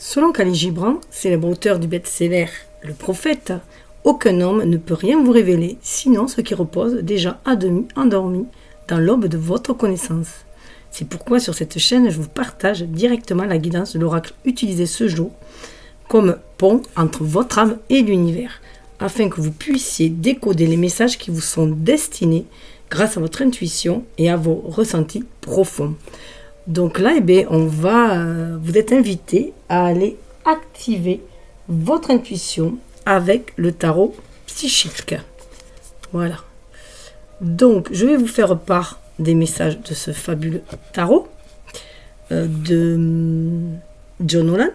Selon Khalil Gibran, célèbre auteur du best-seller Le Prophète, aucun homme ne peut rien vous révéler, sinon ce qui repose déjà à demi endormi dans l'aube de votre connaissance. C'est pourquoi sur cette chaîne, je vous partage directement la guidance de l'oracle utilisé ce jour comme pont entre votre âme et l'univers, afin que vous puissiez décoder les messages qui vous sont destinés grâce à votre intuition et à vos ressentis profonds. Donc là, vous êtes invité à aller activer votre intuition avec le tarot psychique. Voilà. Donc, je vais vous faire part des messages de ce fabuleux tarot de John Holland.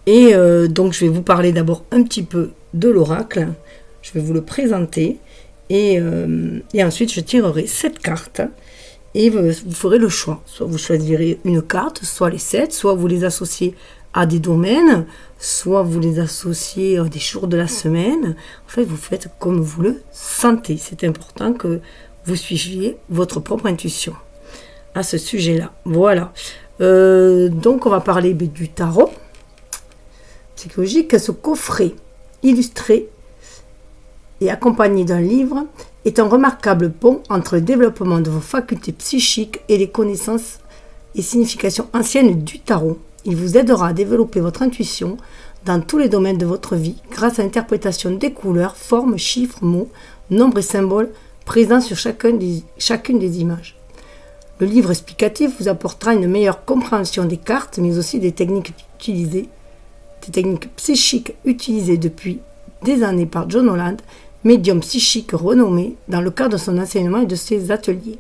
Et donc, je vais vous parler d'abord un petit peu de l'oracle. Je vais vous le présenter. Et ensuite, je tirerai 7 cartes. Et vous ferez le choix. Soit vous choisirez une carte, soit les 7, soit vous les associez à des domaines, soit vous les associez à des jours de la semaine. En fait, vous faites comme vous le sentez. C'est important que vous suiviez votre propre intuition à ce sujet-là. Voilà. Donc, on va parler du tarot psychologique. Ce coffret illustré et accompagné d'un livre est un remarquable pont entre le développement de vos facultés psychiques et les connaissances et significations anciennes du tarot. Il vous aidera à développer votre intuition dans tous les domaines de votre vie grâce à l'interprétation des couleurs, formes, chiffres, mots, nombres et symboles présents sur chacune des images. Le livre explicatif vous apportera une meilleure compréhension des cartes, mais aussi des techniques psychiques utilisées depuis des années par John Holland, médium psychique renommé dans le cadre de son enseignement et de ses ateliers.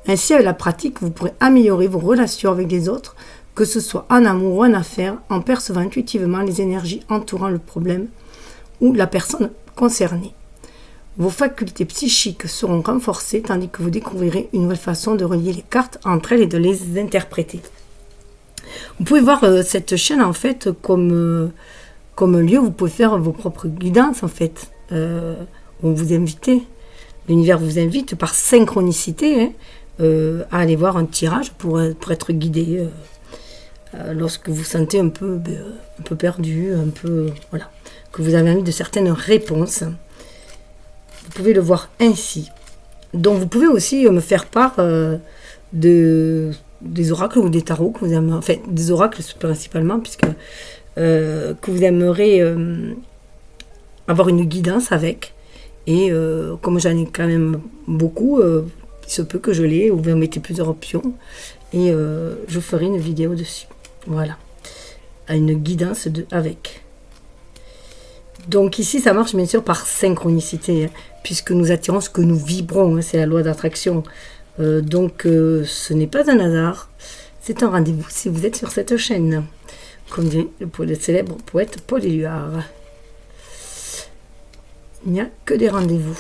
Ainsi, avec la pratique, vous pourrez améliorer vos relations avec les autres, que ce soit en amour ou en affaires, en percevant intuitivement les énergies entourant le problème ou la personne concernée. Vos facultés psychiques seront renforcées tandis que vous découvrirez une nouvelle façon de relier les cartes entre elles et de les interpréter. Vous pouvez voir cette chaîne en fait comme un lieu où vous pouvez faire vos propres guidances en fait. On vous invite, l'univers vous invite par synchronicité à aller voir un tirage pour être guidé lorsque vous sentez un peu perdu, voilà, que vous avez envie de certaines réponses. Vous pouvez le voir ainsi. Donc vous pouvez aussi me faire part des oracles ou des tarots que vous aimez, enfin des oracles principalement puisque que vous aimeriez avoir une guidance avec. Et comme j'en ai quand même beaucoup, il se peut que je l'ai, ou vous mettez plusieurs options. Et je ferai une vidéo dessus. Voilà. À une guidance avec. Donc ici, ça marche bien sûr par synchronicité, puisque nous attirons ce que nous vibrons. C'est la loi d'attraction. Donc ce n'est pas un hasard. C'est un rendez-vous si vous êtes sur cette chaîne. Comme dit le célèbre poète Paul Éluard. Il n'y a que des rendez-vous.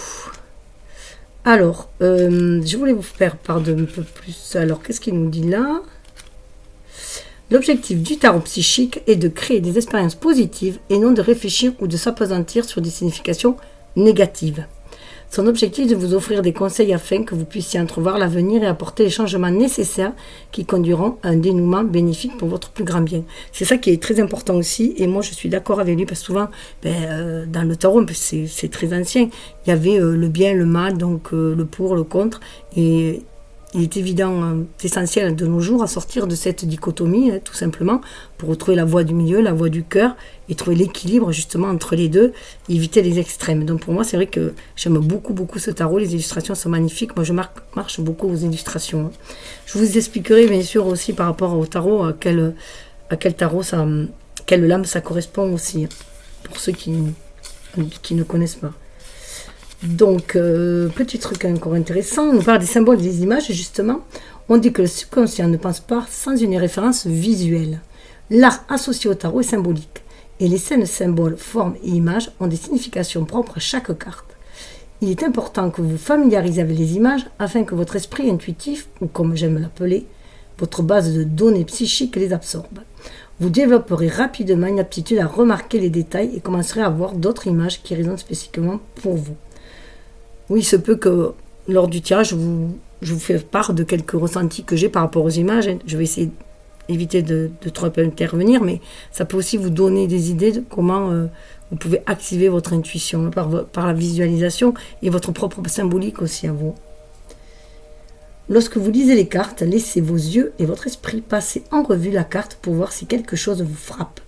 Alors, je voulais vous faire part d'un peu plus. Alors, qu'est-ce qu'il nous dit là? L'objectif du tarot psychique est de créer des expériences positives et non de réfléchir ou de s'appesantir sur des significations négatives. Son objectif est de vous offrir des conseils afin que vous puissiez entrevoir l'avenir et apporter les changements nécessaires qui conduiront à un dénouement bénéfique pour votre plus grand bien. C'est ça qui est très important aussi, et moi je suis d'accord avec lui, parce que souvent, dans le tarot, c'est très ancien, il y avait le bien, le mal, donc le pour, le contre, et il est évident, essentiel de nos jours à sortir de cette dichotomie, tout simplement, pour retrouver la voie du milieu, la voie du cœur, et trouver l'équilibre justement entre les deux, et éviter les extrêmes. Donc pour moi, c'est vrai que j'aime beaucoup ce tarot, les illustrations sont magnifiques, moi je marche beaucoup aux illustrations. Je vous expliquerai bien sûr aussi par rapport au tarot, à quelle lame ça correspond aussi, pour ceux qui ne connaissent pas. Donc, petit truc encore intéressant, on nous parle des symboles et des images, justement. On dit que le subconscient ne pense pas sans une référence visuelle. L'art associé au tarot est symbolique, et les scènes, symboles, formes et images ont des significations propres à chaque carte. Il est important que vous vous familiarisez avec les images afin que votre esprit intuitif, ou comme j'aime l'appeler, votre base de données psychiques les absorbe. Vous développerez rapidement une aptitude à remarquer les détails et commencerez à voir d'autres images qui résonnent spécifiquement pour vous. Oui, il se peut que lors du tirage, je vous fais part de quelques ressentis que j'ai par rapport aux images. Je vais essayer éviter de trop intervenir, mais ça peut aussi vous donner des idées de comment vous pouvez activer votre intuition par la visualisation et votre propre symbolique aussi à vous. Lorsque vous lisez les cartes, laissez vos yeux et votre esprit passer en revue la carte pour voir si quelque chose vous frappe.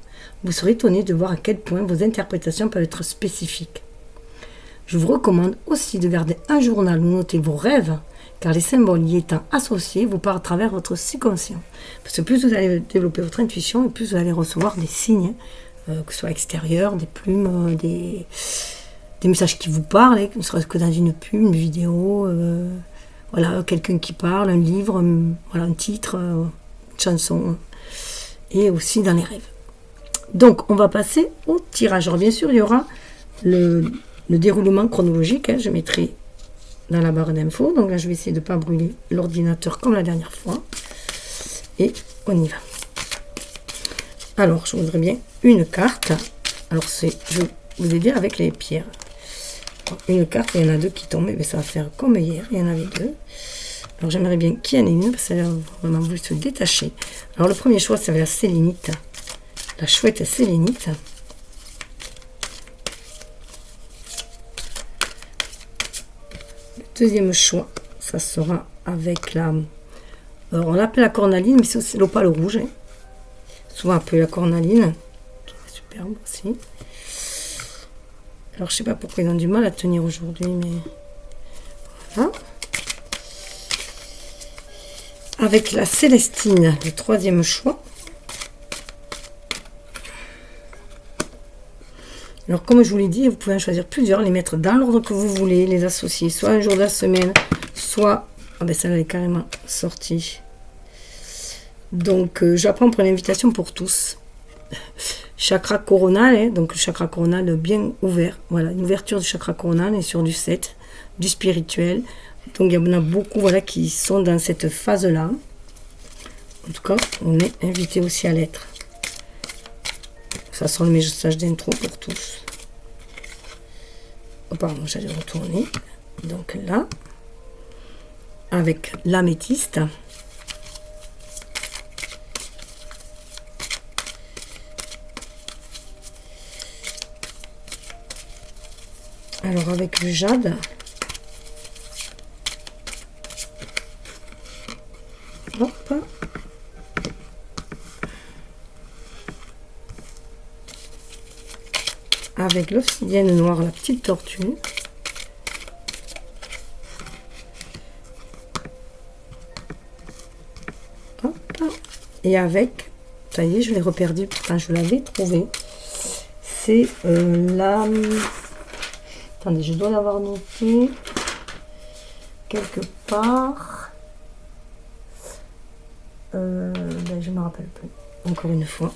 Vous serez étonné de voir à quel point vos interprétations peuvent être spécifiques. Je vous recommande aussi de garder un journal où noter vos rêves, car les symboles y étant associés vous parlent à travers votre subconscient. Parce que plus vous allez développer votre intuition, et plus vous allez recevoir des signes, que ce soit extérieurs, des plumes, des messages qui vous parlent, ne serait-ce que dans une pub, une vidéo, voilà, quelqu'un qui parle, un livre, voilà, un titre, une chanson, et aussi dans les rêves. Donc, on va passer au tirage. Alors, bien sûr, il y aura le déroulement chronologique. Je mettrai dans la barre d'infos. Donc là, je vais essayer de ne pas brûler l'ordinateur comme la dernière fois. Et on y va. Alors, je voudrais bien une carte. Alors, je vais vous aider avec les pierres. Une carte, il y en a deux qui tombent, mais ça va faire comme hier, il y en avait deux. Alors j'aimerais bien qu'il y en ait une, parce qu'elle a vraiment voulu se détacher. Alors le premier choix, c'est la sélénite, la chouette sélénite. Le deuxième choix, ça sera avec la... Alors on l'appelle la cornaline, mais c'est l'opale rouge. Hein. Souvent appelée la cornaline, qui est superbe aussi. Alors, je ne sais pas pourquoi ils ont du mal à tenir aujourd'hui, mais voilà. Avec la Célestine, le troisième choix. Alors, comme je vous l'ai dit, vous pouvez en choisir plusieurs, les mettre dans l'ordre que vous voulez, les associer, soit un jour de la semaine, soit... Ah ben, celle-là est carrément sortie. Donc, j'apprends pour l'invitation pour tous. Chakra coronal, hein, donc le chakra coronal bien ouvert. Voilà, une ouverture du chakra coronal et sur du 7, du spirituel. Donc il y en a beaucoup voilà, qui sont dans cette phase-là. En tout cas, on est invité aussi à l'être. Ça sont les messages d'intro pour tous. Oh, pardon, j'allais retourner. Donc là, avec l'améthyste. Alors avec le jade, hop, avec l'obsidienne noire, la petite tortue, hop, et avec, ça y est, je l'ai reperdu, pourtant je l'avais trouvé, c'est la... Attendez, je dois l'avoir noté quelque part. Ben, je ne me rappelle plus. Encore une fois.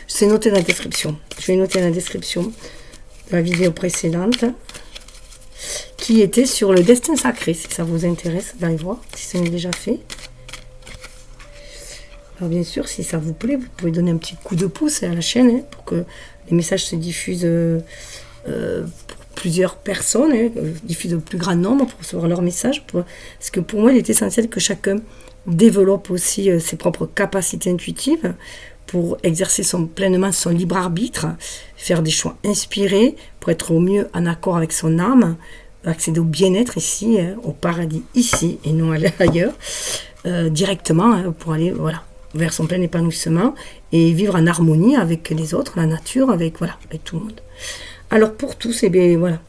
C'est noté dans la description. Je vais noter dans la description de la vidéo précédente qui était sur le destin sacré. Si ça vous intéresse d'aller voir, si ce n'est déjà fait. Alors bien sûr, si ça vous plaît, vous pouvez donner un petit coup de pouce à la chaîne hein, pour que les messages se diffusent pour plusieurs personnes, hein, diffusent au plus grand nombre pour recevoir leurs messages. Parce que pour moi, il est essentiel que chacun développe aussi ses propres capacités intuitives pour exercer pleinement son libre arbitre, faire des choix inspirés pour être au mieux en accord avec son âme, accéder au bien-être ici, hein, au paradis ici et non aller ailleurs, directement hein, pour aller voilà, vers son plein épanouissement et vivre en harmonie avec les autres, la nature, avec tout le monde. Alors pour tous, eh bien, voilà.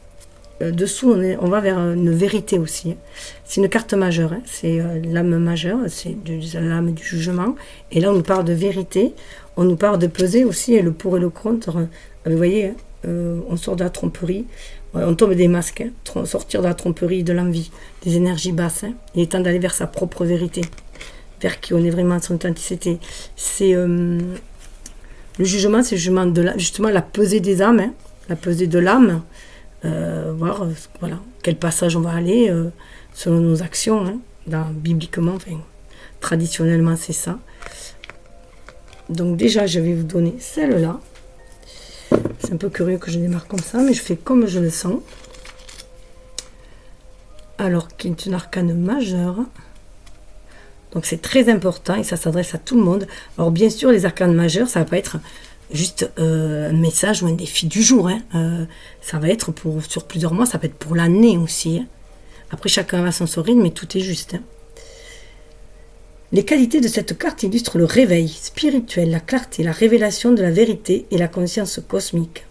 Dessous, on va vers une vérité aussi. Hein. C'est une carte majeure, hein. C'est l'âme majeure, c'est l'âme du jugement. Et là, on nous parle de vérité, on nous parle de peser aussi le pour et le contre. Vous voyez, hein, on sort de la tromperie, on tombe des masques, hein. Sortir de la tromperie, de l'envie, des énergies basses. Hein. Il est temps d'aller vers sa propre vérité, vers qui on est vraiment, son authenticité. C'est le jugement, c'est le jugement de justement la pesée des âmes, hein, la pesée de l'âme. Voir voilà, quel passage on va aller selon nos actions, hein, bibliquement, enfin, traditionnellement c'est ça. Donc déjà je vais vous donner celle-là. C'est un peu curieux que je démarre comme ça, mais je fais comme je le sens. Alors qui est une arcane majeure. Donc c'est très important et ça s'adresse à tout le monde. Alors bien sûr, les arcanes majeures, ça va pas être juste un message ou un défi du jour. Ça va être sur plusieurs mois, ça peut être pour l'année aussi. Après, chacun a son rythme, mais tout est juste. Les qualités de cette carte illustrent le réveil spirituel, la clarté, la révélation de la vérité et la conscience cosmique.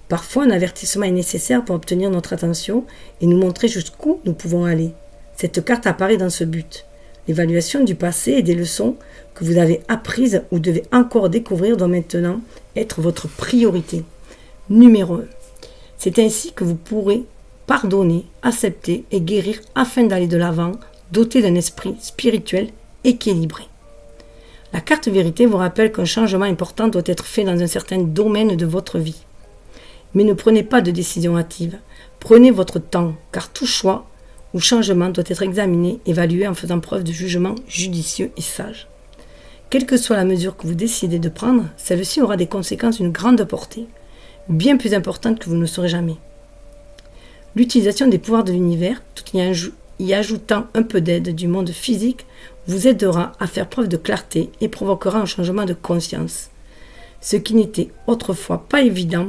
Parfois, un avertissement est nécessaire pour obtenir notre attention et nous montrer jusqu'où nous pouvons aller. Cette carte apparaît dans ce but. L'évaluation du passé et des leçons que vous avez apprises ou devez encore découvrir doit maintenant être votre priorité. Numéro 1. C'est ainsi que vous pourrez pardonner, accepter et guérir afin d'aller de l'avant, doté d'un esprit spirituel équilibré. La carte vérité vous rappelle qu'un changement important doit être fait dans un certain domaine de votre vie. Mais ne prenez pas de décision hâtive. Prenez votre temps, car tout choix ou changement doit être examiné, évalué en faisant preuve de jugement judicieux et sage. Quelle que soit la mesure que vous décidez de prendre, celle-ci aura des conséquences d'une grande portée, bien plus importantes que vous ne le saurez jamais. L'utilisation des pouvoirs de l'univers, tout y ajoutant un peu d'aide du monde physique, vous aidera à faire preuve de clarté et provoquera un changement de conscience. Ce qui n'était autrefois pas évident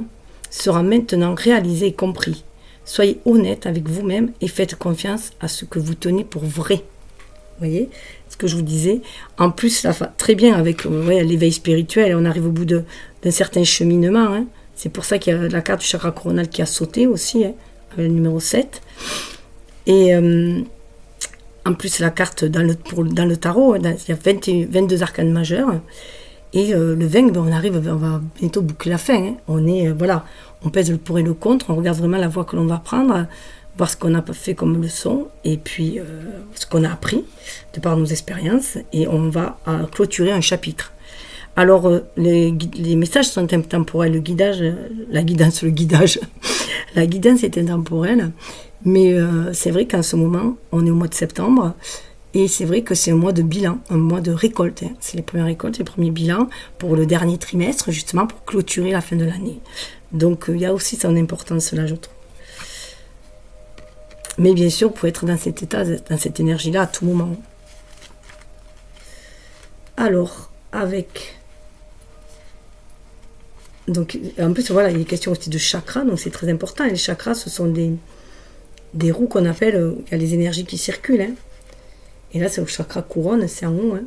sera maintenant réalisé et compris. Soyez honnête avec vous-même et faites confiance à ce que vous tenez pour vrai. Vous voyez ce que je vous disais. En plus, ça va très bien avec l'éveil spirituel. On arrive au bout d'un certain cheminement. C'est pour ça qu'il y a la carte du chakra coronal qui a sauté aussi, avec le numéro 7. Et en plus, la carte dans le tarot, il y a 22 arcanes majeures. Et le 20, on va bientôt boucler la fin. On pèse le pour et le contre, on regarde vraiment la voie que l'on va prendre, voir ce qu'on a fait comme leçon, et puis ce qu'on a appris de par nos expériences, et on va clôturer un chapitre. Alors, les messages sont intemporels, la guidance est intemporelle, mais c'est vrai qu'en ce moment, on est au mois de septembre, et c'est vrai que c'est un mois de bilan, un mois de récolte. C'est les premières récoltes, les premiers bilans pour le dernier trimestre, justement pour clôturer la fin de l'année. Donc il y a aussi son importance là, je trouve. Mais bien sûr, vous pouvez être dans cet état, dans cette énergie-là à tout moment. Alors, donc, en plus, voilà, il est question aussi de chakras, donc c'est très important. Et les chakras, ce sont des roues qu'on appelle, il y a les énergies qui circulent. Et là, c'est le chakra couronne, c'est en haut.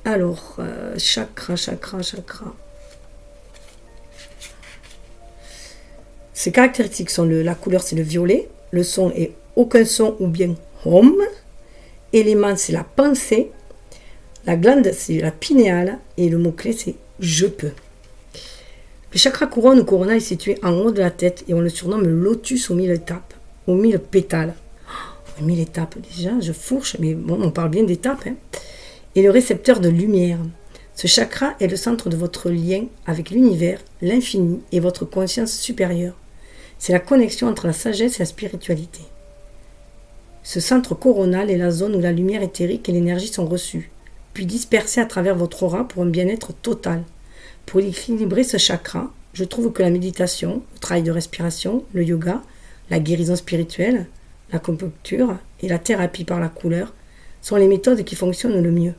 Alors, chakra. Ses caractéristiques sont la couleur, c'est le violet. Le son est aucun son ou bien home. Élément, c'est la pensée. La glande, c'est la pinéale. Et le mot-clé, c'est je peux. Le chakra couronne ou corona est situé en haut de la tête et on le surnomme le lotus aux 1000 étapes, aux 1000 pétales. 1000 étapes déjà, je fourche, mais bon, on parle bien d'étapes. Et le récepteur de lumière. Ce chakra est le centre de votre lien avec l'univers, l'infini et votre conscience supérieure. C'est la connexion entre la sagesse et la spiritualité. Ce centre coronal est la zone où la lumière éthérique et l'énergie sont reçues, puis dispersées à travers votre aura pour un bien-être total. Pour équilibrer ce chakra, je trouve que la méditation, le travail de respiration, le yoga, la guérison spirituelle, l'acupuncture et la thérapie par la couleur sont les méthodes qui fonctionnent le mieux.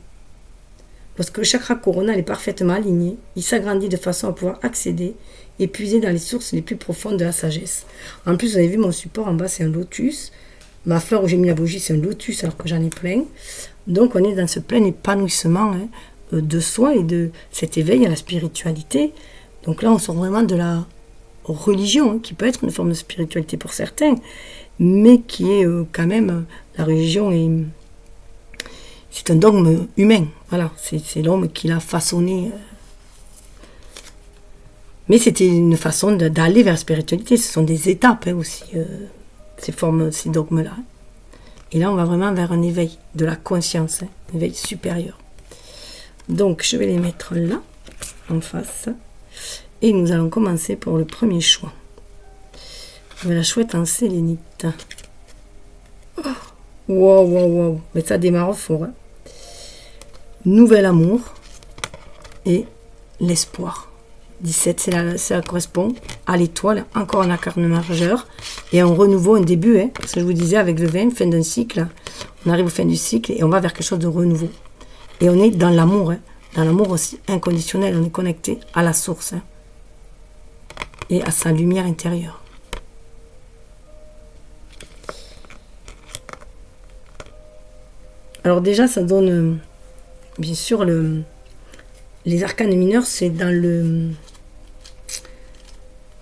Lorsque le chakra coronal est parfaitement aligné, il s'agrandit de façon à pouvoir accéder et puiser dans les sources les plus profondes de la sagesse. En plus, vous avez vu mon support en bas, c'est un lotus. Ma fleur où j'ai mis la bougie, c'est un lotus alors que j'en ai plein. Donc on est dans ce plein épanouissement de soi et de cet éveil à la spiritualité. Donc là, on sort vraiment de la religion, qui peut être une forme de spiritualité pour certains, mais qui est quand même, la religion c'est un dogme humain, voilà, c'est l'homme qui l'a façonné. Mais c'était une façon d'aller vers la spiritualité, ce sont des étapes aussi, ces dogmes-là. Et là, on va vraiment vers un éveil de la conscience, un éveil supérieur. Donc, je vais les mettre là, en face, et nous allons commencer pour le premier choix. La chouette en sélénite. Wow. Mais ça démarre fort. Nouvel amour et l'espoir. 17, ça correspond à l'étoile, encore un arcane majeur, et un renouveau, un début, hein, parce que je vous disais, avec le 20, fin d'un cycle, on arrive au fin du cycle, et on va vers quelque chose de renouveau. Et on est dans l'amour, hein, dans l'amour aussi inconditionnel, on est connecté à la source, hein, et à sa lumière intérieure. Alors déjà, ça donne, bien sûr, les arcanes mineurs, c'est dans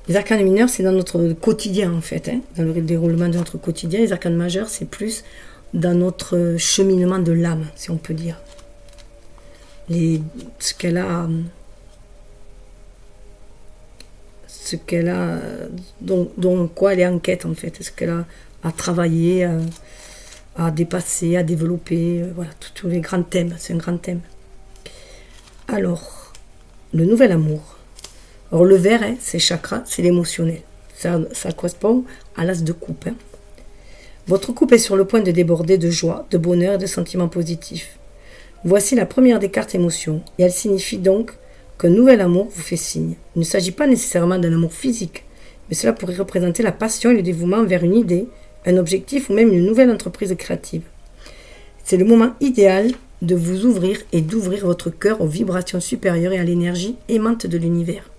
les arcanes mineurs, c'est dans notre quotidien, en fait, hein, dans le déroulement de notre quotidien. Les arcanes majeurs, c'est plus dans notre cheminement de l'âme, si on peut dire. Ce qu'elle a, dont quoi elle est en quête, en fait, ce qu'elle a à travailler, à dépasser, à développer, voilà, tous les grands thèmes, c'est un grand thème. Alors, le nouvel amour. Alors, le vert, hein, c'est chakra, c'est l'émotionnel. Ça correspond à l'as de coupe. Hein. Votre coupe est sur le point de déborder de joie, de bonheur et de sentiments positifs. Voici la première des cartes émotions, et elle signifie donc qu'un nouvel amour vous fait signe. Il ne s'agit pas nécessairement d'un amour physique, mais cela pourrait représenter la passion et le dévouement vers une idée, un objectif ou même une nouvelle entreprise créative. C'est le moment idéal de vous ouvrir et d'ouvrir votre cœur aux vibrations supérieures et à l'énergie aimante de l'univers.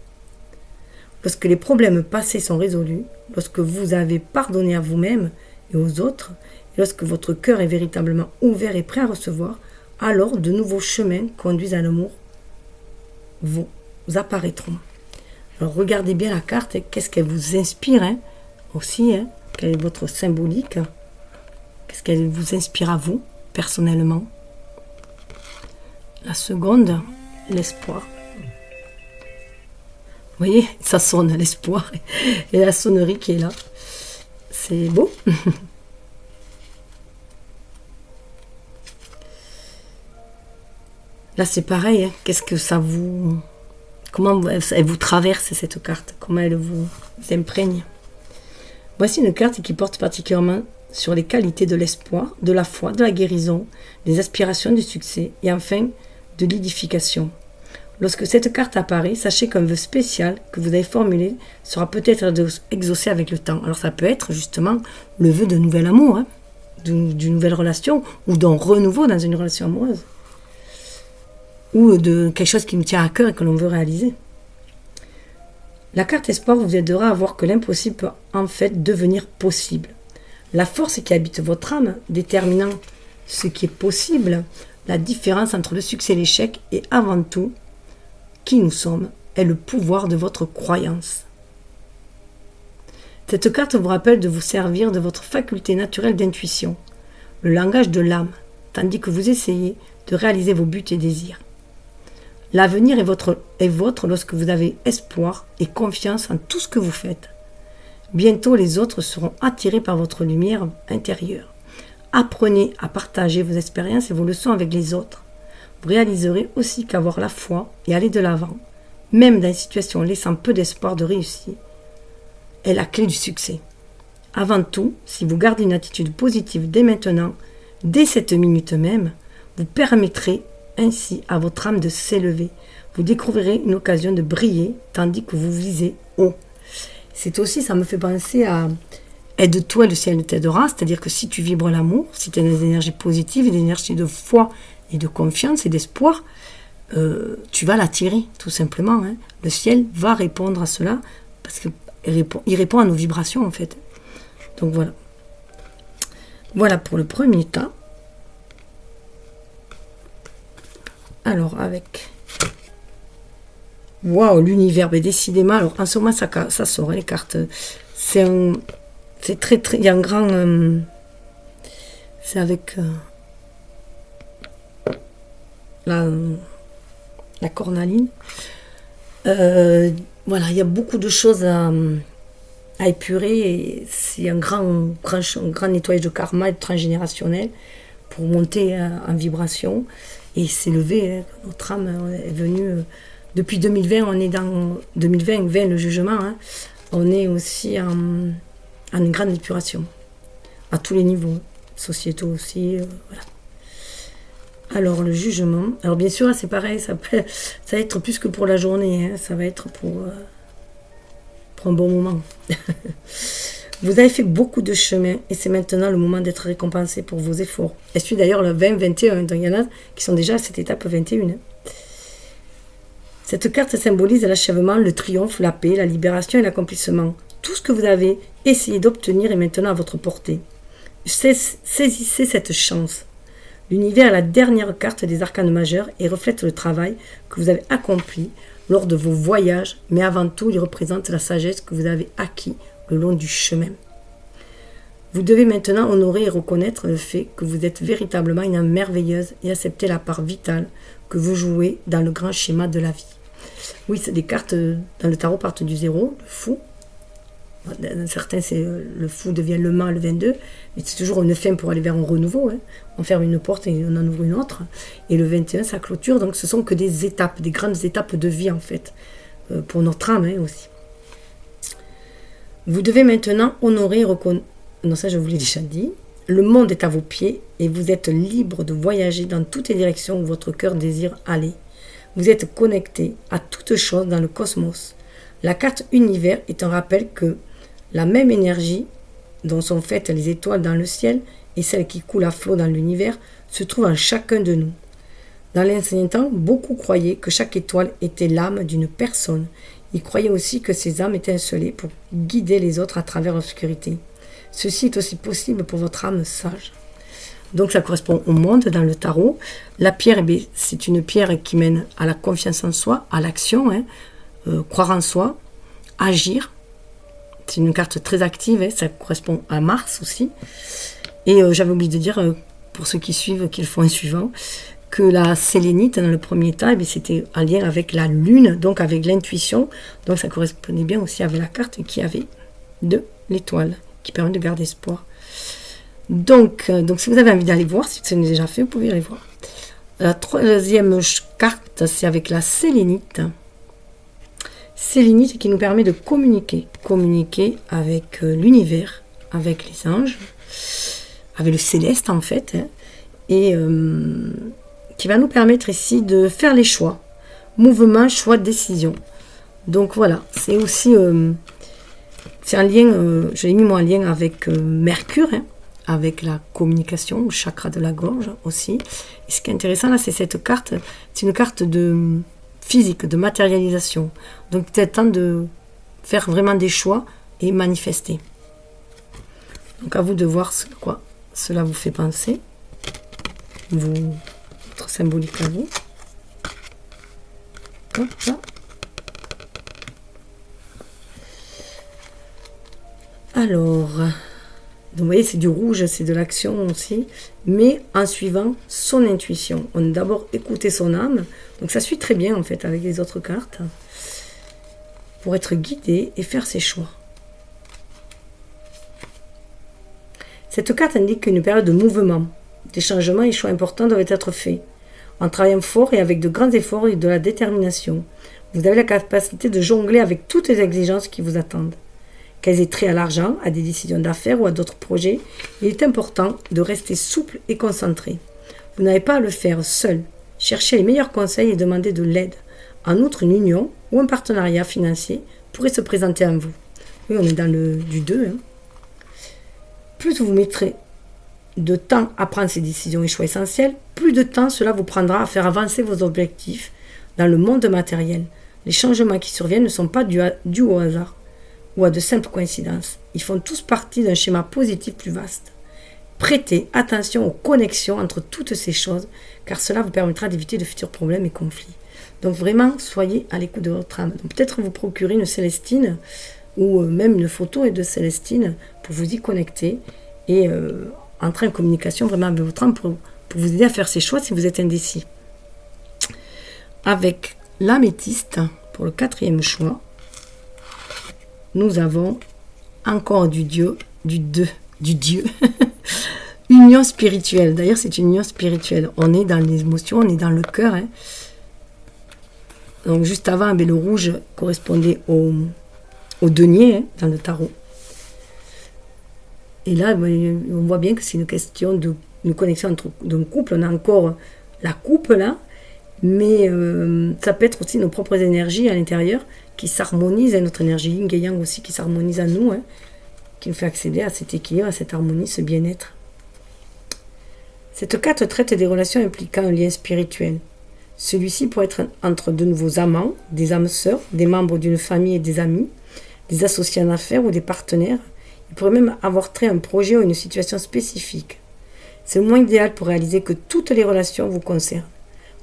Lorsque les problèmes passés sont résolus, lorsque vous avez pardonné à vous-même et aux autres, et lorsque votre cœur est véritablement ouvert et prêt à recevoir, alors de nouveaux chemins conduisent à l'amour vous apparaîtront. Alors regardez bien la carte, qu'est-ce qu'elle vous inspire, hein, aussi, hein, quelle est votre symbolique, qu'est-ce qu'elle vous inspire à vous, personnellement. La seconde, l'espoir. Vous voyez, ça sonne, l'espoir, et la sonnerie qui est là. C'est beau. Là, c'est pareil, hein. Qu'est-ce que ça vous... Comment elle vous traverse, cette carte? Comment elle vous imprègne? Voici une carte qui porte particulièrement sur les qualités de l'espoir, de la foi, de la guérison, des aspirations du succès et enfin de l'édification. Lorsque cette carte apparaît, sachez qu'un vœu spécial que vous avez formulé sera peut-être exaucé avec le temps. Alors ça peut être justement le vœu d'un nouvel amour, hein, d'une nouvelle relation ou d'un renouveau dans une relation amoureuse. Ou de quelque chose qui nous tient à cœur et que l'on veut réaliser. La carte espoir vous aidera à voir que l'impossible peut en fait devenir possible. La force qui habite votre âme, déterminant ce qui est possible, la différence entre le succès et l'échec, et avant tout, qui nous sommes, est le pouvoir de votre croyance. Cette carte vous rappelle de vous servir de votre faculté naturelle d'intuition, le langage de l'âme, tandis que vous essayez de réaliser vos buts et désirs. L'avenir est vôtre lorsque vous avez espoir et confiance en tout ce que vous faites. Bientôt, les autres seront attirés par votre lumière intérieure. Apprenez à partager vos expériences et vos leçons avec les autres. Vous réaliserez aussi qu'avoir la foi et aller de l'avant, même dans une situation laissant peu d'espoir de réussir, est la clé du succès. Avant tout, si vous gardez une attitude positive dès maintenant, dès cette minute même, vous permettrez ainsi à votre âme de s'élever. Vous découvrirez une occasion de briller tandis que vous visez haut. C'est aussi, ça me fait penser à aide-toi, le ciel t'aidera, c'est-à-dire que si tu vibres l'amour, si tu as des énergies positives, des énergies de foi et de confiance et d'espoir, tu vas l'attirer, tout simplement. Hein. Le ciel va répondre à cela parce qu'il répond à nos vibrations, en fait. Donc voilà. Voilà pour le premier temps. Alors, avec... Waouh, l'univers, mais décidément, alors en ce moment, ça sort, hein, les cartes. C'est très, il y a un grand... c'est avec la cornaline. Voilà, il y a beaucoup de choses à épurer. Et c'est un grand nettoyage de karma et de transgénérationnel pour monter en vibration. Et s'élever, hein, notre âme est venue, depuis 2020, on est dans 2020, le jugement, hein, on est aussi en une grande épuration, à tous les niveaux, sociétaux aussi, voilà. Alors, le jugement. Alors, bien sûr, là, c'est pareil, ça va être plus que pour la journée, hein, ça va être pour un bon moment. Vous avez fait beaucoup de chemin et c'est maintenant le moment d'être récompensé pour vos efforts. Et je suis d'ailleurs le 20-21, donc il y en a qui sont déjà à cette étape 21. Cette carte symbolise l'achèvement, le triomphe, la paix, la libération et l'accomplissement. Tout ce que vous avez essayé d'obtenir est maintenant à votre portée. Saisissez cette chance. L'univers est la dernière carte des arcanes majeurs et reflète le travail que vous avez accompli lors de vos voyages, mais avant tout, il représente la sagesse que vous avez acquis le long du chemin. Vous devez maintenant honorer et reconnaître le fait que vous êtes véritablement une âme merveilleuse et accepter la part vitale que vous jouez dans le grand schéma de la vie. Oui, c'est des cartes dans le tarot partent du 0, le fou. Dans certains, c'est le fou devient le mât, le 22, mais c'est toujours une fin pour aller vers un renouveau. Hein. On ferme une porte et on en ouvre une autre. Et le 21, ça clôture. Donc ce sont que des étapes, des grandes étapes de vie en fait, pour notre âme hein, aussi. Vous devez maintenant honorer et reconnaître. Non, ça je vous l'ai déjà dit. Le monde est à vos pieds et vous êtes libre de voyager dans toutes les directions où votre cœur désire aller. Vous êtes connecté à toute chose dans le cosmos. La carte univers est un rappel que la même énergie dont sont faites les étoiles dans le ciel et celle qui coule à flot dans l'univers se trouve en chacun de nous. Dans l'ancien temps, beaucoup croyaient que chaque étoile était l'âme d'une personne. Ils croyaient aussi que ces âmes étincelaient pour guider les autres à travers l'obscurité. Ceci est aussi possible pour votre âme sage. Donc ça correspond au monde dans le tarot. La pierre, c'est une pierre qui mène à la confiance en soi, à l'action, hein, croire en soi, agir. C'est une carte très active, hein, ça correspond à Mars aussi. Et j'avais oublié de dire, pour ceux qui suivent, qu'ils font un suivant, que la sélénite, dans le premier état, c'était en lien avec la lune, donc avec l'intuition. Donc ça correspondait bien aussi avec la carte qui avait de l'étoile, qui permet de garder espoir. Donc si vous avez envie d'aller voir, si ce n'est déjà fait, vous pouvez aller voir. La troisième carte, c'est avec la sélénite. Sélénite qui nous permet de communiquer avec l'univers, avec les anges, avec le céleste en fait, hein, et qui va nous permettre ici de faire les choix. Mouvement, choix, décision. Donc voilà, c'est aussi, c'est un lien, je l'ai mis moi en lien avec Mercure, hein, avec la communication, le chakra de la gorge aussi. Et ce qui est intéressant là, c'est cette carte, c'est une carte de physique, de matérialisation. Donc peut-être temps de faire vraiment des choix et manifester. Donc à vous de voir ce quoi cela vous fait penser. Votre symbolique à vous. Hop, là. Alors, donc vous voyez, c'est du rouge, c'est de l'action aussi, mais en suivant son intuition. On a d'abord écouté son âme, donc ça suit très bien en fait avec les autres cartes, pour être guidé et faire ses choix. Cette carte indique qu'une période de mouvement, des changements et choix importants doivent être faits, en travaillant fort et avec de grands efforts et de la détermination. Vous avez la capacité de jongler avec toutes les exigences qui vous attendent. Qu'elles aient trait à l'argent, à des décisions d'affaires ou à d'autres projets, il est important de rester souple et concentré. Vous n'avez pas à le faire seul. Cherchez les meilleurs conseils et demandez de l'aide. En outre, une union ou un partenariat financier pourrait se présenter à vous. Oui, on est dans du 2. Hein. Plus vous mettrez de temps à prendre ces décisions et choix essentiels, plus de temps cela vous prendra à faire avancer vos objectifs dans le monde matériel. Les changements qui surviennent ne sont pas dus au hasard ou à de simples coïncidences. Ils font tous partie d'un schéma positif plus vaste. Prêtez attention aux connexions entre toutes ces choses, car cela vous permettra d'éviter de futurs problèmes et conflits. Donc vraiment, soyez à l'écoute de votre âme. Donc peut-être vous procurer une Célestine, ou même une photo de Célestine, pour vous y connecter, et entrer en communication vraiment avec votre âme, pour vous aider à faire ces choix si vous êtes indécis. Avec l'améthyste, pour le 4e choix, nous avons encore du Dieu. Union spirituelle. D'ailleurs, c'est une union spirituelle. On est dans les émotions, on est dans le cœur. Hein. Donc, juste avant, le rouge correspondait au denier hein, dans le tarot. Et là, on voit bien que c'est une question d'une connexion d'un couple. On a encore la coupe là, mais ça peut être aussi nos propres énergies à l'intérieur qui s'harmonisent, et notre énergie yin et yang aussi qui s'harmonise à nous, hein, qui nous fait accéder à cet équilibre, à cette harmonie, ce bien-être. Cette carte traite des relations impliquant un lien spirituel. Celui-ci pourrait être entre de nouveaux amants, des âmes sœurs, des membres d'une famille et des amis, des associés en affaires ou des partenaires. Il pourrait même avoir trait à un projet ou une situation spécifique. C'est le moment idéal pour réaliser que toutes les relations vous concernent.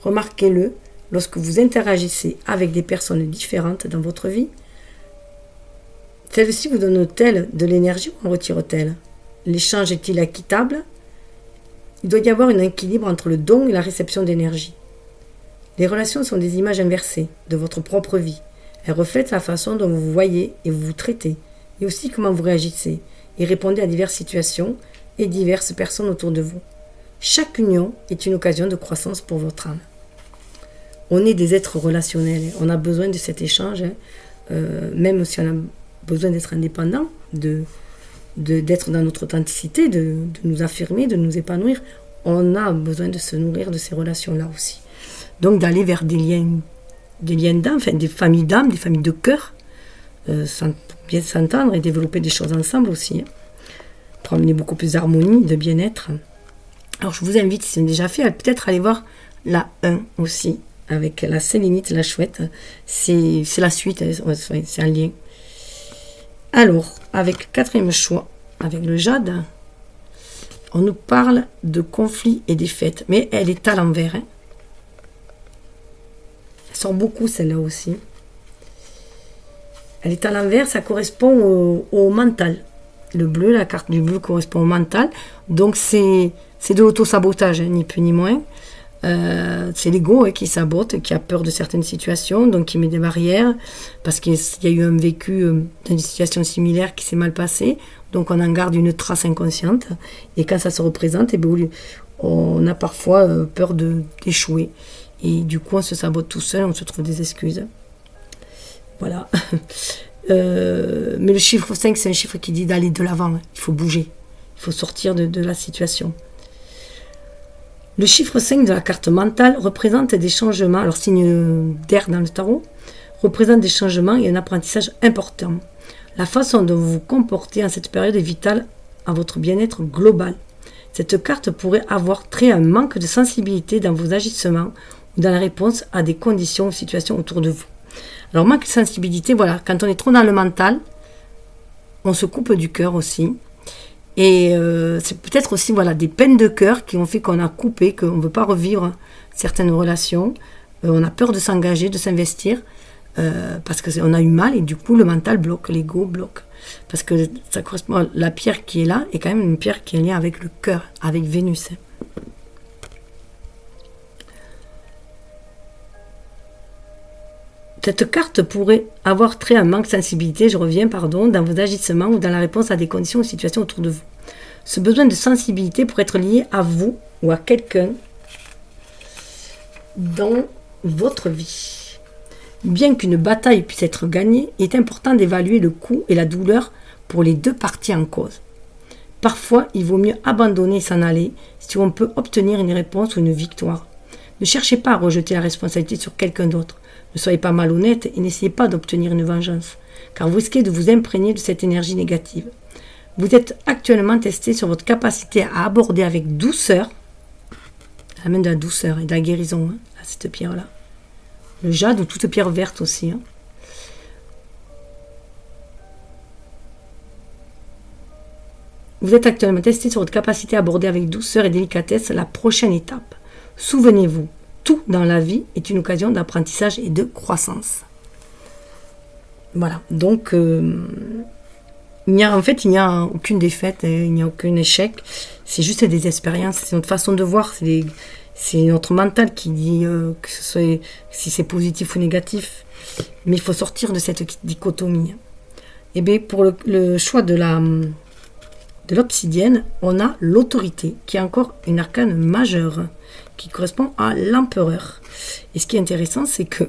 Remarquez-le, lorsque vous interagissez avec des personnes différentes dans votre vie, celles-ci vous donnent-elles de l'énergie ou en retirent-elles? L'échange est-il équitable? Il doit y avoir un équilibre entre le don et la réception d'énergie. Les relations sont des images inversées de votre propre vie. Elles reflètent la façon dont vous vous voyez et vous vous traitez, et aussi comment vous réagissez et répondez à diverses situations et diverses personnes autour de vous. Chaque union est une occasion de croissance pour votre âme. On est des êtres relationnels, on a besoin de cet échange, même si on a besoin d'être indépendant, d'être dans notre authenticité, de nous affirmer, de nous épanouir, on a besoin de se nourrir de ces relations-là aussi. Donc d'aller vers des liens d'âme, enfin des familles d'âme, des familles de cœur, pour bien s'entendre et développer des choses ensemble aussi, hein, pour amener beaucoup plus d'harmonie, de bien-être. Alors je vous invite, si c'est déjà fait, à peut-être aller voir la 1 aussi, avec la sélénite, la chouette. C'est la suite, c'est un lien. Alors, avec quatrième choix, avec le jade, on nous parle de conflits et défaites, mais elle est à l'envers. Hein. Elle sort beaucoup celle-là aussi. Elle est à l'envers, ça correspond au mental. Le bleu, la carte du bleu correspond au mental. Donc c'est de l'auto-sabotage, hein, ni plus ni moins. C'est l'ego qui sabote, qui a peur de certaines situations, donc qui met des barrières, parce qu'il y a eu un vécu d'une situation similaire qui s'est mal passée, donc on en garde une trace inconsciente, et quand ça se représente, eh bien, on a parfois peur d'échouer, et du coup on se sabote tout seul, on se trouve des excuses. Voilà. Mais le chiffre 5, c'est un chiffre qui dit d'aller de l'avant, hein. Il faut bouger, il faut sortir de la situation. Le chiffre 5 de la carte mentale représente des changements, alors signe d'air dans le tarot, représente des changements et un apprentissage important. La façon dont vous vous comportez en cette période est vitale à votre bien-être global. Cette carte pourrait avoir trait à un manque de sensibilité dans vos agissements ou dans la réponse à des conditions ou situations autour de vous. Alors manque de sensibilité, voilà, quand on est trop dans le mental, on se coupe du cœur aussi. Et c'est peut-être aussi voilà, des peines de cœur qui ont fait qu'on a coupé, qu'on ne veut pas revivre certaines relations. On a peur de s'engager, de s'investir, parce qu'on a eu mal et du coup le mental bloque, l'ego bloque. Parce que ça correspond à la pierre qui est là, est quand même une pierre qui est liée avec le cœur, avec Vénus. Cette carte pourrait avoir trait à un manque de sensibilité, dans vos agissements ou dans la réponse à des conditions ou situations autour de vous. Ce besoin de sensibilité pourrait être lié à vous ou à quelqu'un dans votre vie. Bien qu'une bataille puisse être gagnée, il est important d'évaluer le coût et la douleur pour les deux parties en cause. Parfois, il vaut mieux abandonner et s'en aller si on peut obtenir une réponse ou une victoire. Ne cherchez pas à rejeter la responsabilité sur quelqu'un d'autre. Ne soyez pas malhonnête et n'essayez pas d'obtenir une vengeance, car vous risquez de vous imprégner de cette énergie négative. Vous êtes actuellement testé sur votre capacité à aborder avec douceur, ça amène de la douceur et de la guérison, hein, à cette pierre-là. Le jade ou toute pierre verte aussi. Hein. Vous êtes actuellement testé sur votre capacité à aborder avec douceur et délicatesse la prochaine étape. Souvenez-vous, tout dans la vie est une occasion d'apprentissage et de croissance. Voilà, donc il n'y a aucune défaite, il n'y a aucun échec, c'est juste des expériences, c'est notre façon de voir, c'est notre mental qui dit que ce soit si c'est positif ou négatif, mais il faut sortir de cette dichotomie. Et bien pour le choix de l'obsidienne, on a l'autorité, qui est encore une arcane majeure, qui correspond à l'empereur. Et ce qui est intéressant, c'est que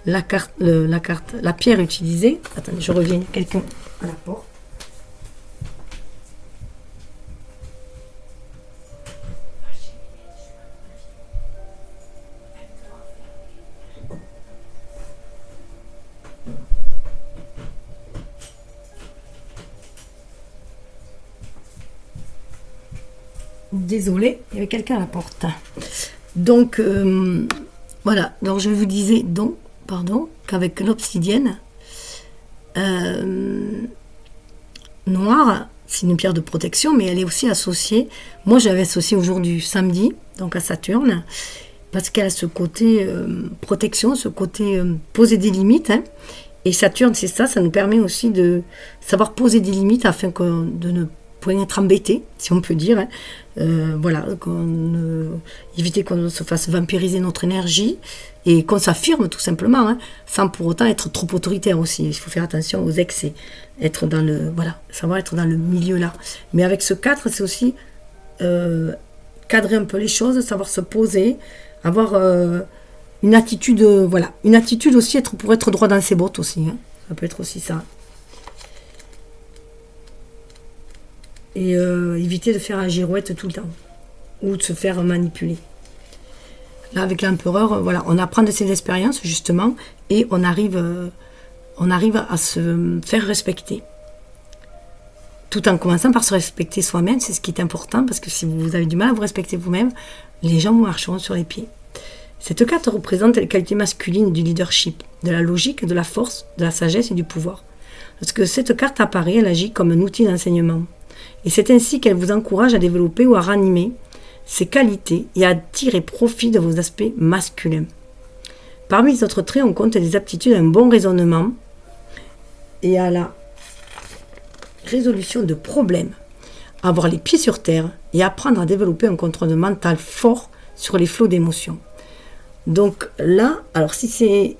la pierre utilisée... Attendez, je reviens, quelqu'un à la porte. Désolée, il y avait quelqu'un à la porte. Donc, voilà. Donc, je vous disais qu'avec l'obsidienne noire, c'est une pierre de protection, mais elle est aussi associée. Moi, j'avais associé au jour du samedi, donc à Saturne, parce qu'elle a ce côté protection, ce côté poser des limites. Hein. Et Saturne, c'est ça, ça nous permet aussi de savoir poser des limites afin de ne pas être embêté, si on peut dire. Hein. Voilà, éviter qu'on se fasse vampiriser notre énergie et qu'on s'affirme tout simplement, hein, sans pour autant être trop autoritaire aussi. Il faut faire attention aux excès, savoir être dans le milieu là. Mais avec ce 4, c'est aussi cadrer un peu les choses, savoir se poser, avoir une attitude, une attitude aussi pour être droit dans ses bottes aussi. Hein. Ça peut être aussi ça. Et éviter de faire la girouette tout le temps ou de se faire manipuler. Là, avec l'empereur, on apprend de ses expériences justement et on arrive à se faire respecter. Tout en commençant par se respecter soi-même, c'est ce qui est important parce que si vous avez du mal à vous respecter vous-même, les gens vous marcheront sur les pieds. Cette carte représente les qualités masculines du leadership, de la logique, de la force, de la sagesse et du pouvoir. Lorsque cette carte apparaît, elle agit comme un outil d'enseignement. Et c'est ainsi qu'elle vous encourage à développer ou à ranimer ces qualités et à tirer profit de vos aspects masculins. Parmi les autres traits, on compte des aptitudes à un bon raisonnement et à la résolution de problèmes, avoir les pieds sur terre et apprendre à développer un contrôle mental fort sur les flots d'émotions. Donc là, alors si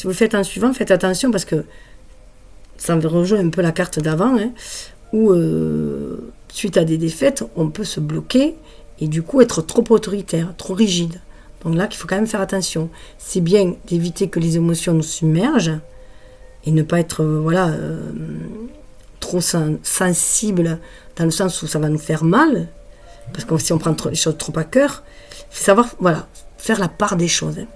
vous faites un suivant, faites attention parce que ça me rejoint un peu la carte d'avant, hein, où suite à des défaites, on peut se bloquer et du coup être trop autoritaire, trop rigide. Donc là, il faut quand même faire attention. C'est bien d'éviter que les émotions nous submergent et ne pas être trop sensible dans le sens où ça va nous faire mal, parce que si on prend les choses trop à cœur, il faut savoir faire la part des choses. Hein.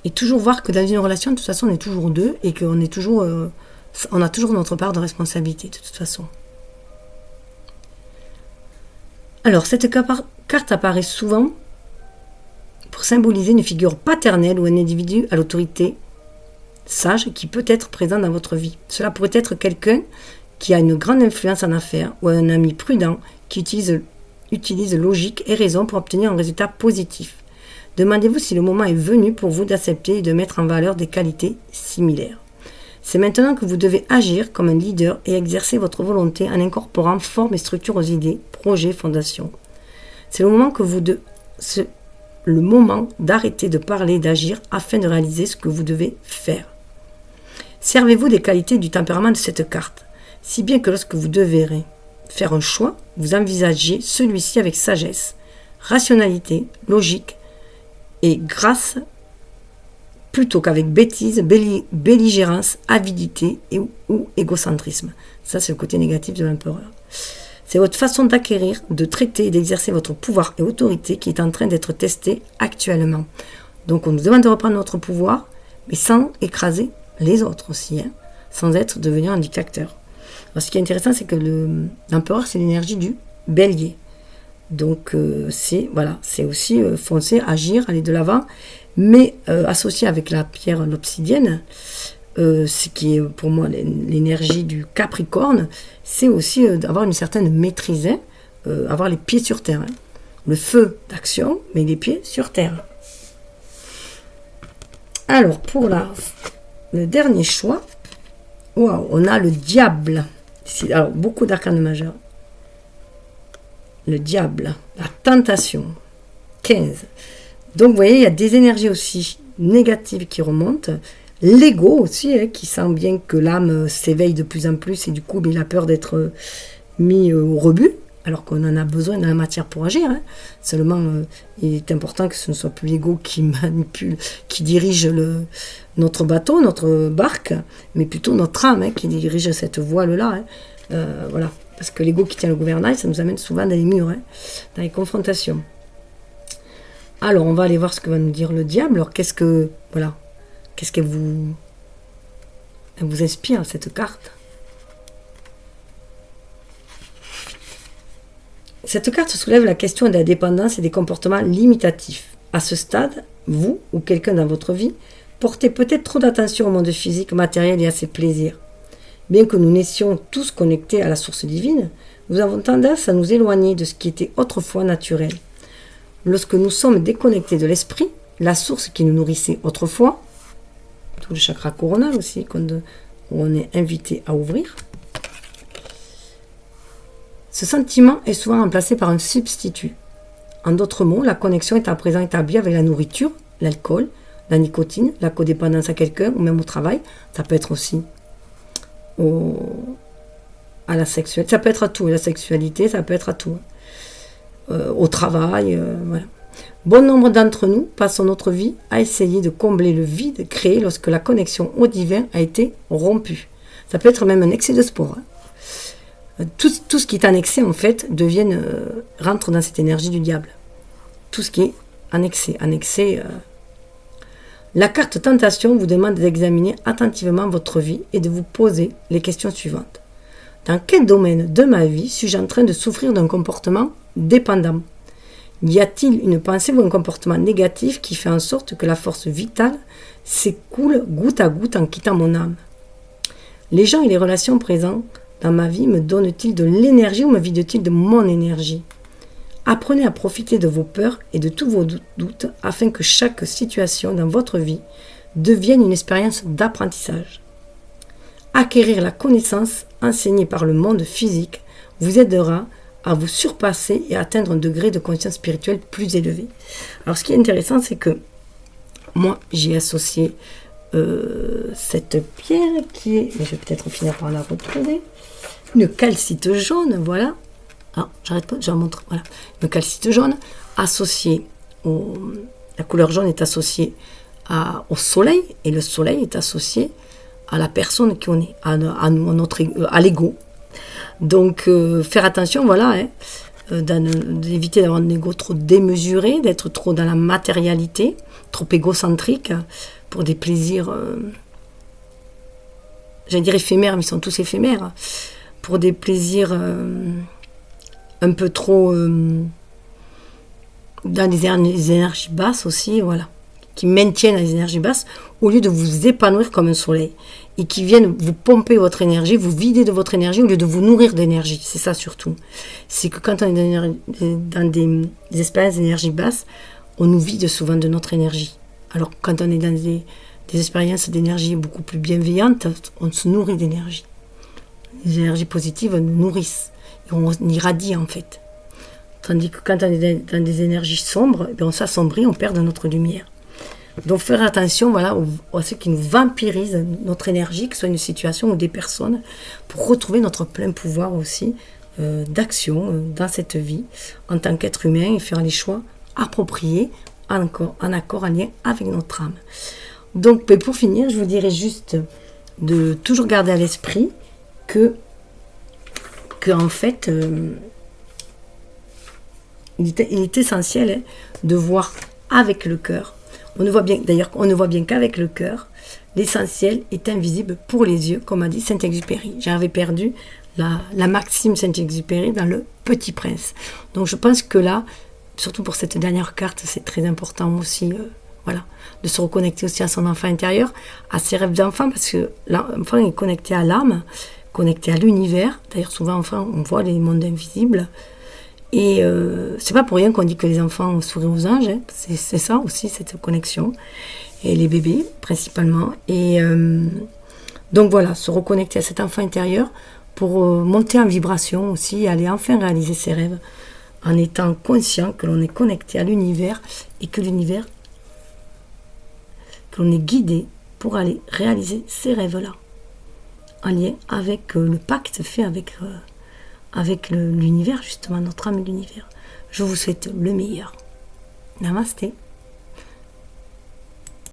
Et toujours voir que dans une relation, de toute façon, on est toujours deux et qu'on est toujours, on a toujours notre part de responsabilité, de toute façon. Alors, cette carte apparaît souvent pour symboliser une figure paternelle ou un individu à l'autorité sage qui peut être présent dans votre vie. Cela pourrait être quelqu'un qui a une grande influence en affaires ou un ami prudent qui utilise logique et raison pour obtenir un résultat positif. Demandez-vous si le moment est venu pour vous d'accepter et de mettre en valeur des qualités similaires. C'est maintenant que vous devez agir comme un leader et exercer votre volonté en incorporant forme et structure aux idées, projets, fondations. C'est le moment d'arrêter de parler et d'agir afin de réaliser ce que vous devez faire. Servez-vous des qualités du tempérament de cette carte, si bien que lorsque vous devrez faire un choix, vous envisagez celui-ci avec sagesse, rationalité, logique et grâce, plutôt qu'avec bêtise, belligérance, avidité ou égocentrisme. Ça, c'est le côté négatif de l'empereur. C'est votre façon d'acquérir, de traiter et d'exercer votre pouvoir et autorité qui est en train d'être testée actuellement. Donc, on nous demande de reprendre notre pouvoir, mais sans écraser les autres aussi, hein, sans devenir un dictateur. Alors, ce qui est intéressant, c'est que l'empereur, c'est l'énergie du bélier. Donc, c'est aussi foncer, agir, aller de l'avant, mais associé avec la pierre, l'obsidienne, ce qui est pour moi l'énergie du Capricorne, c'est aussi d'avoir une certaine maîtrise, hein, avoir les pieds sur terre. Hein. Le feu d'action, mais les pieds sur terre. Alors, pour le dernier choix, on a le diable. Alors, beaucoup d'arcanes majeurs. Le diable, la tentation, 15. Donc, vous voyez, il y a des énergies aussi négatives qui remontent. L'ego aussi, hein, qui sent bien que l'âme s'éveille de plus en plus et du coup, il a peur d'être mis au rebut, alors qu'on en a besoin de la matière pour agir. Hein. Seulement, il est important que ce ne soit plus l'ego qui manipule, qui dirige notre bateau, notre barque, mais plutôt notre âme qui dirige cette voile-là. Hein. Voilà. Parce que l'ego qui tient le gouvernail, ça nous amène souvent dans les murs, dans les confrontations. Alors, on va aller voir ce que va nous dire le diable. Alors, qu'est-ce qu'elle vous inspire, cette carte? Cette carte soulève la question de la dépendance et des comportements limitatifs. À ce stade, vous ou quelqu'un dans votre vie portez peut-être trop d'attention au monde physique, matériel et à ses plaisirs. Bien que nous naissions tous connectés à la source divine, nous avons tendance à nous éloigner de ce qui était autrefois naturel. Lorsque nous sommes déconnectés de l'esprit, la source qui nous nourrissait autrefois, tout le chakra coronal aussi, où on est invité à ouvrir, ce sentiment est souvent remplacé par un substitut. En d'autres mots, la connexion est à présent établie avec la nourriture, l'alcool, la nicotine, la codépendance à quelqu'un ou même au travail. Ça peut être aussi à la sexualité, ça peut être à tout, la sexualité, ça peut être à tout. Au travail, voilà. Bon nombre d'entre nous passons notre vie à essayer de combler le vide créé lorsque la connexion au divin a été rompue. Ça peut être même un excès de sport. Tout ce qui est annexé, en fait, rentre dans cette énergie du diable. Tout ce qui est annexé. La carte tentation vous demande d'examiner attentivement votre vie et de vous poser les questions suivantes. Dans quel domaine de ma vie suis-je en train de souffrir d'un comportement dépendant ? Y a-t-il une pensée ou un comportement négatif qui fait en sorte que la force vitale s'écoule goutte à goutte en quittant mon âme ? Les gens et les relations présents dans ma vie me donnent-ils de l'énergie ou me vident-ils de mon énergie ? Apprenez à profiter de vos peurs et de tous vos doutes afin que chaque situation dans votre vie devienne une expérience d'apprentissage. Acquérir la connaissance enseignée par le monde physique vous aidera à vous surpasser et à atteindre un degré de conscience spirituelle plus élevé. Alors ce qui est intéressant, c'est que moi, j'ai associé cette pierre qui est, mais je vais peut-être finir par la retrouver, une calcite jaune, voilà. Ah, j'arrête pas, j'en montre, voilà. Une calcite jaune associée la couleur jaune est associée au soleil, et le soleil est associé à la personne qu'on est, à l'ego. Donc, faire attention, voilà, d'éviter d'avoir un ego trop démesuré, d'être trop dans la matérialité, trop égocentrique, pour des plaisirs, j'allais dire éphémères, mais ils sont tous éphémères, pour des plaisirs un peu trop dans les énergies basses aussi, voilà, qui maintiennent les énergies basses, au lieu de vous épanouir comme un soleil, et qui viennent vous pomper votre énergie, vous vider de votre énergie, au lieu de vous nourrir d'énergie. C'est ça surtout. C'est que quand on est dans des expériences d'énergie basse, on nous vide souvent de notre énergie. Alors quand on est dans des expériences d'énergie beaucoup plus bienveillantes, on se nourrit d'énergie. Les énergies positives nous nourrissent, et on irradie en fait. Tandis que quand on est dans des énergies sombres, on s'assombrit, on perd de notre lumière. Donc faire attention, voilà, à ceux qui nous vampirisent notre énergie, que ce soit une situation ou des personnes, pour retrouver notre plein pouvoir aussi d'action dans cette vie en tant qu'être humain et faire les choix appropriés en accord, en lien avec notre âme. Donc pour finir, je vous dirais juste de toujours garder à l'esprit que en fait, il est essentiel de voir avec le cœur. On ne voit bien qu'avec le cœur, l'essentiel est invisible pour les yeux, comme a dit Saint-Exupéry. J'avais perdu la maxime Saint-Exupéry dans Le Petit Prince. Donc je pense que là, surtout pour cette dernière carte, c'est très important aussi, voilà, de se reconnecter aussi à son enfant intérieur, à ses rêves d'enfant, parce que l'enfant est connecté à l'âme, connecté à l'univers. D'ailleurs, souvent, enfin, on voit les mondes invisibles. Et c'est pas pour rien qu'on dit que les enfants sourient aux anges, hein. C'est ça aussi, cette connexion. Et les bébés, principalement. Et donc voilà, se reconnecter à cet enfant intérieur pour monter en vibration aussi, aller enfin réaliser ses rêves, en étant conscient que l'on est connecté à l'univers et que l'univers, que l'on est guidé pour aller réaliser ces rêves-là, en lien avec le pacte fait avec l'univers, justement, notre âme et l'univers. Je vous souhaite le meilleur. Namasté.